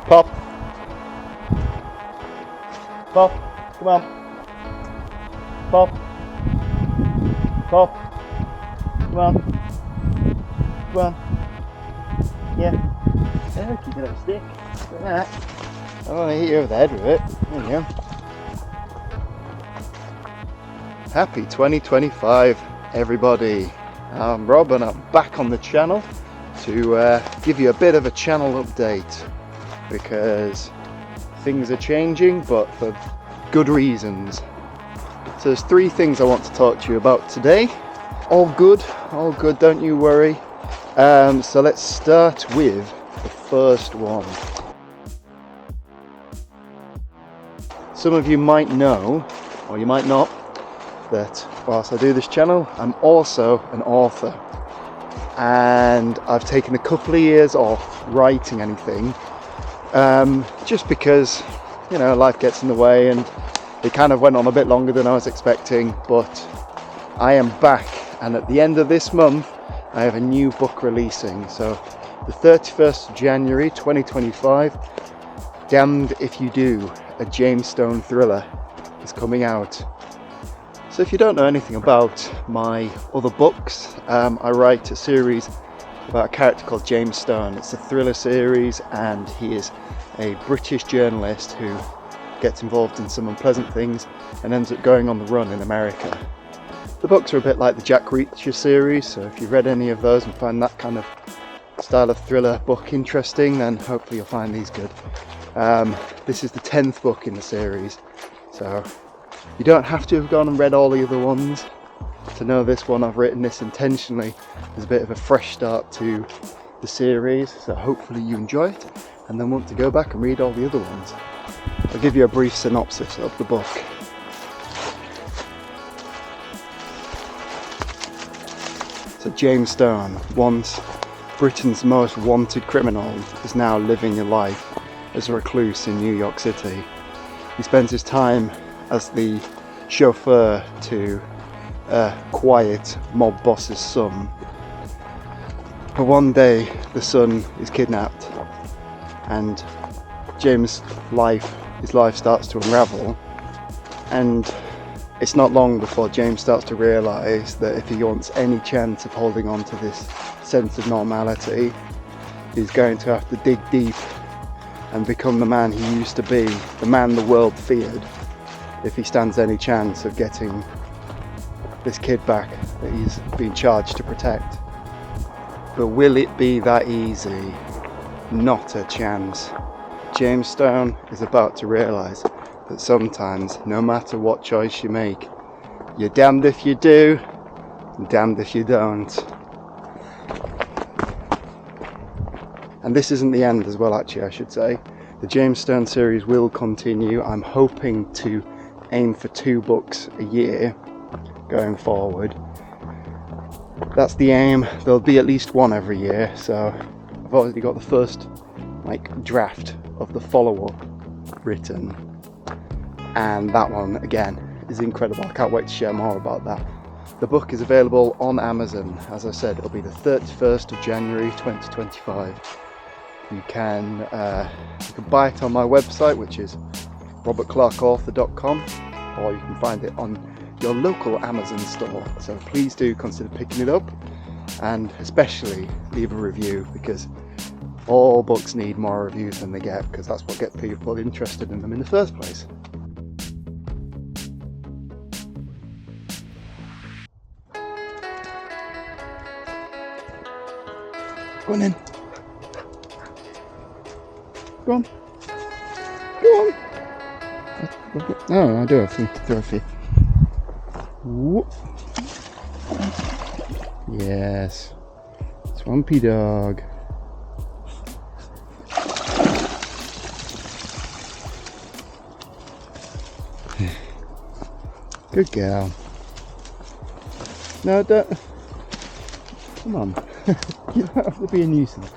Pop. Pop. Come on. Pop. Pop. Come on. Come on. Yeah. Yeah, keep it up stick. Look at that. I don't want to hit you over the head with it. There you go. Happy 2025, everybody. I'm Rob and I'm back on the channel to give you a bit of a channel update because things are changing, but for good reasons. So there's three things I want to talk to you about today. All good, don't you worry. So let's start with the first one. Some of you might know, or you might not, that whilst I do this channel, I'm also an author. And I've taken a couple of years off writing anything, just because, you know, life gets in the way and it kind of went on a bit longer than I was expecting, but I am back, and at the end of this month I have a new book releasing. So the 31st of January 2025, Damned If You Do, a James Stone thriller, is coming out. So if you don't know anything about my other books, I write a series about a character called James Stone. It's a thriller series, and he is a British journalist who gets involved in some unpleasant things and ends up going on the run in America. The books are a bit like the Jack Reacher series, so if you've read any of those and find that kind of style of thriller book interesting, then hopefully you'll find these good. This is the 10th book in the series, so you don't have to have gone and read all the other ones to know this one. I've written this intentionally as a bit of a fresh start to the series, so hopefully you enjoy it and then want to go back and read all the other ones. I'll give you a brief synopsis of the book. So James Stone, once Britain's most wanted criminal, is now living a life as a recluse in New York City. He spends his time as the chauffeur to a quiet mob boss's son. But one day the son is kidnapped, and James' his life starts to unravel, and it's not long before James starts to realise that if he wants any chance of holding on to this sense of normality, he's going to have to dig deep and become the man he used to be, the man the world feared, if he stands any chance of getting this kid back that he's been charged to protect. But will it be that easy? Not a chance. James Stone is about to realise that sometimes, no matter what choice you make, you're damned if you do, and damned if you don't. And this isn't the end as well, actually, I should say. The James Stone series will continue. I'm hoping to aim for 2 books a year going forward. That's the aim. There'll be at least one every year, so I've already got the first draft of the follow-up written, and that one again is incredible. I can't wait to share more about that. The book is available on Amazon. As I said, it'll be the 31st of January 2025. You can buy it on my website, which is robertclarkauthor.com, or you can find it on your local Amazon store. So please do consider picking it up, and especially leave a review, because all books need more reviews than they get, because that's what gets people interested in them in the first place. Go on in. Go on. Go on. Oh, I do have some trophy. Whoop. Yes. Swampy dog. Good girl. No, don't. Come on. You don't have to be a nuisance.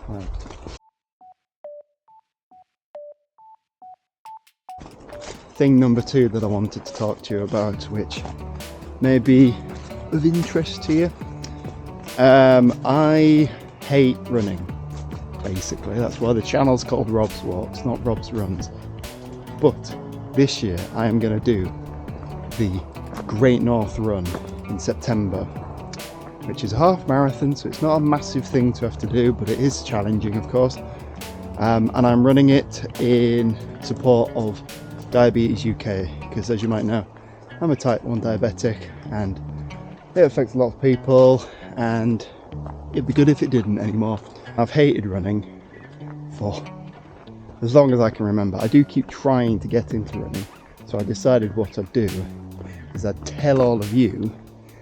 Right. Thing number 2 that I wanted to talk to you about, which may be of interest to you. I hate running. basically. That's why the channel's called Rob's Walks, not Rob's Runs. But this year I am going to do the Great North Run in September, which is a half marathon, so it's not a massive thing to have to do, but it is challenging, of course. And I'm running it in support of Diabetes UK, because as you might know, I'm a type 1 diabetic and it affects a lot of people, and it'd be good if it didn't anymore. I've hated running for as long as I can remember. I do keep trying to get into running, so I decided what I'd do is I'd tell all of you,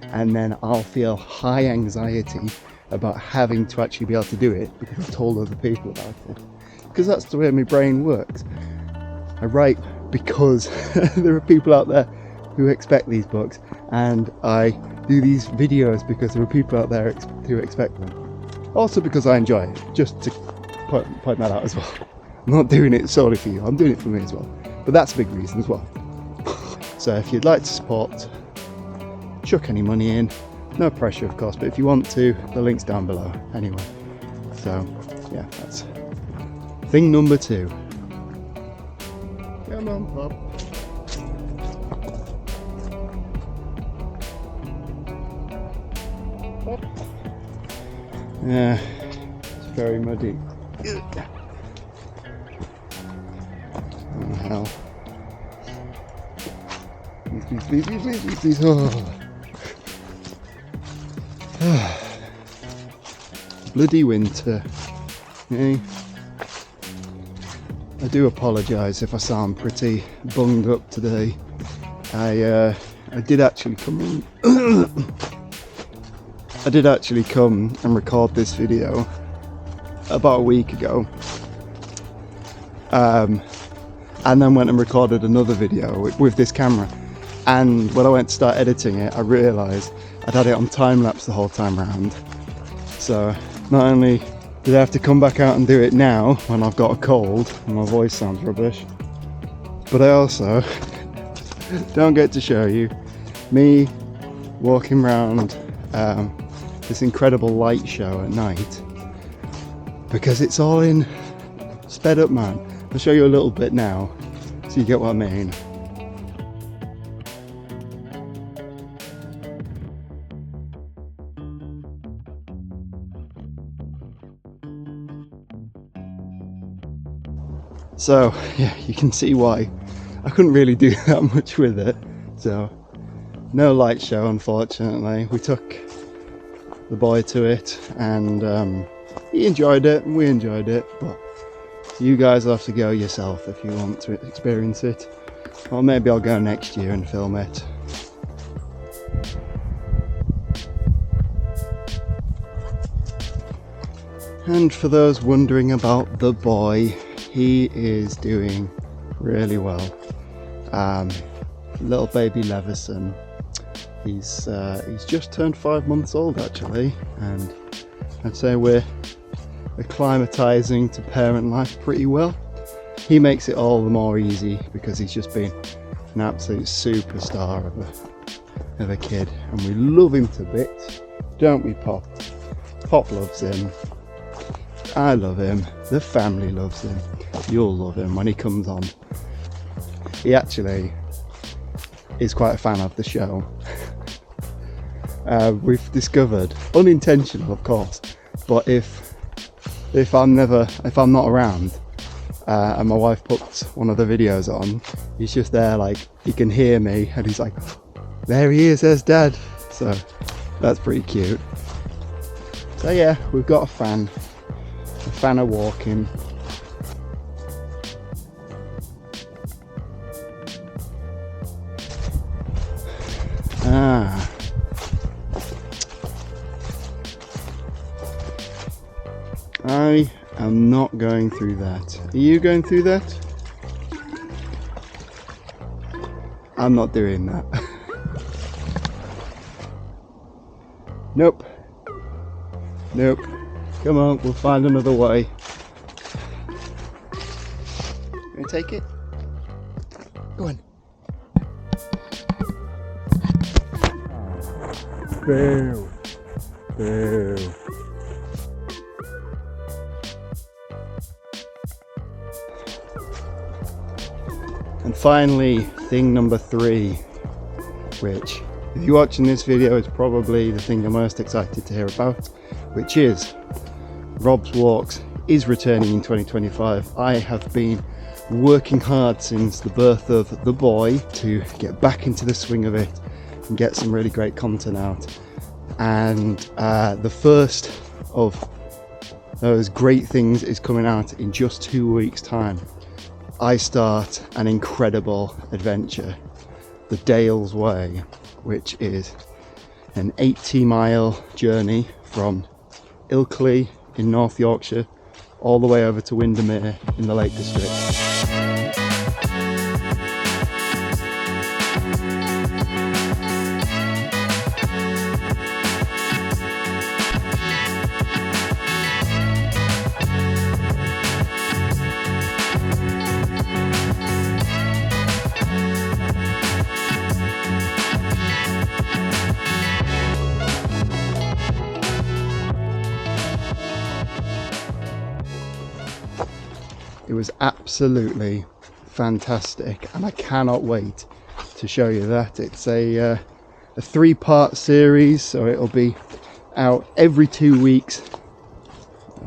and then I'll feel high anxiety about having to actually be able to do it because I've told other people about it. Because that's the way my brain works. I write because there are people out there who expect these books, and I do these videos because there are people out there who expect them. Also because I enjoy it, just to point that out as well. I'm not doing it solely for you, I'm doing it for me as well. But that's a big reason as well. So if you'd like to support, chuck any money in. No pressure, of course, but if you want to, the link's down below anyway. So yeah, that's thing number 2. Come on, Pop. Yeah, it's very muddy. Oh, hell. Please. Oh. Bloody winter. Yeah. I do apologise if I sound pretty bunged up today. I did actually come I did actually come and record this video about a week ago, and then went and recorded another video with this camera, and when I went to start editing it I realised I'd had it on time-lapse the whole time around. So not only did I have to come back out and do it now when I've got a cold and my voice sounds rubbish, but I also don't get to show you me walking around this incredible light show at night, because it's all in sped up mode. I'll show you a little bit now so you get what I mean. So yeah, you can see why I couldn't really do that much with it. So no light show, unfortunately. We took the boy to it, and he enjoyed it and we enjoyed it, but you guys will have to go yourself if you want to experience it, or maybe I'll go next year and film it. And for those wondering about the boy, he is doing really well. Little baby Levison, he's just turned 5 months old actually, and I'd say we're acclimatizing to parent life pretty well. He makes it all the more easy because he's just been an absolute superstar of a kid, and we love him to bits, don't we, Pop? Pop loves him, I love him, the family loves him. You'll love him when he comes on. He actually is quite a fan of the show. We've discovered, unintentional of course, but if I'm not around and my wife puts one of the videos on, he's just there, like he can hear me and he's like, there he is, there's Dad. So that's pretty cute. So yeah, we've got a fan of walking. I am not going through that. Are you going through that? I'm not doing that. Nope. Come on, we'll find another way. You gonna take it? Go on. Boo. And finally, thing number 3, which if you're watching this video is probably the thing you're most excited to hear about, which is Rob's Walks is returning in 2025. I have been working hard since the birth of the boy to get back into the swing of it and get some really great content out. And the first of those great things is coming out in just 2 weeks' time. I start an incredible adventure, the Dales Way, which is an 80-mile journey from Ilkley in North Yorkshire all the way over to Windermere in the Lake District. It was absolutely fantastic, and I cannot wait to show you that. It's a 3-part series, so it'll be out every 2 weeks,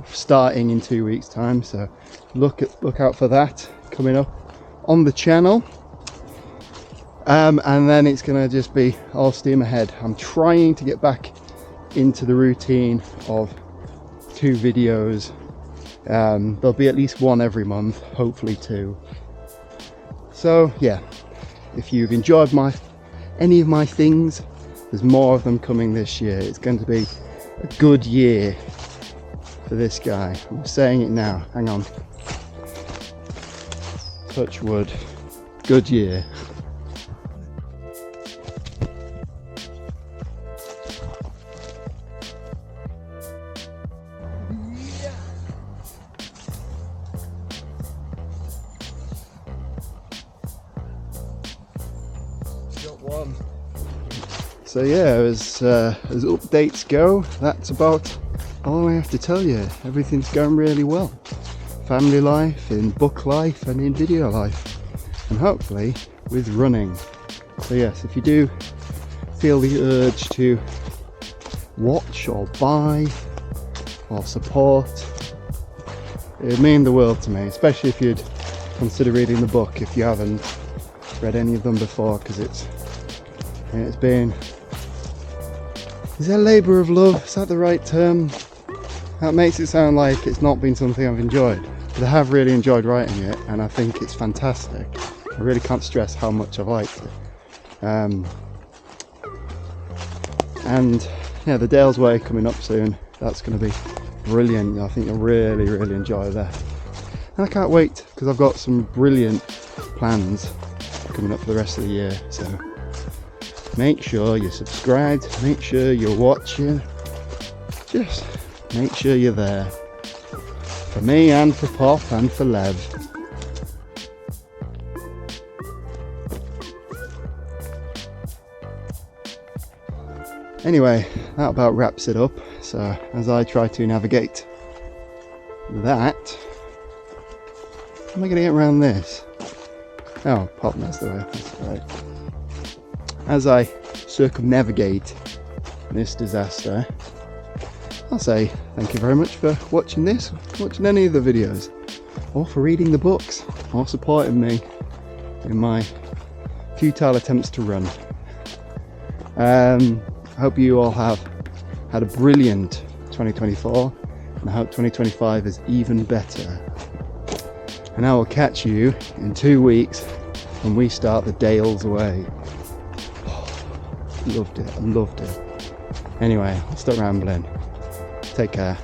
starting in 2 weeks' time. So look out for that coming up on the channel. And then it's gonna just be all steam ahead. I'm trying to get back into the routine of 2 videos. There'll be at least 1 every month, hopefully 2. So yeah, if you've enjoyed any of my things, there's more of them coming this year. It's going to be a good year for this guy. I'm saying it now, hang on. Touch wood, good year. So yeah, as updates go, that's about all I have to tell you. Everything's going really well. Family life, in book life and in video life, and hopefully with running. So yes, if you do feel the urge to watch or buy or support, it'd mean the world to me, especially if you'd consider reading the book if you haven't read any of them before, because it's been, is that labour of love? Is that the right term? That makes it sound like it's not been something I've enjoyed, but I have really enjoyed writing it, and I think it's fantastic. I really can't stress how much I've liked it. And yeah, the Dales Way coming up soon, that's going to be brilliant. I think you'll really enjoy that. And I can't wait, because I've got some brilliant plans coming up for the rest of the year. So make sure you're subscribed, make sure you're watching, just make sure you're there. For me and for Pop and for Lev. Anyway, that about wraps it up. So as I try to navigate that, how am I going to get around this? Oh, Pop, that's the way, that's right. As I circumnavigate this disaster, I'll say thank you very much for watching this, watching any of the videos, or for reading the books, or supporting me in my futile attempts to run. I hope you all have had a brilliant 2024, and I hope 2025 is even better. And I will catch you in 2 weeks when we start the Dales Way. Loved it, I loved it. Anyway, I'll stop rambling. Take care.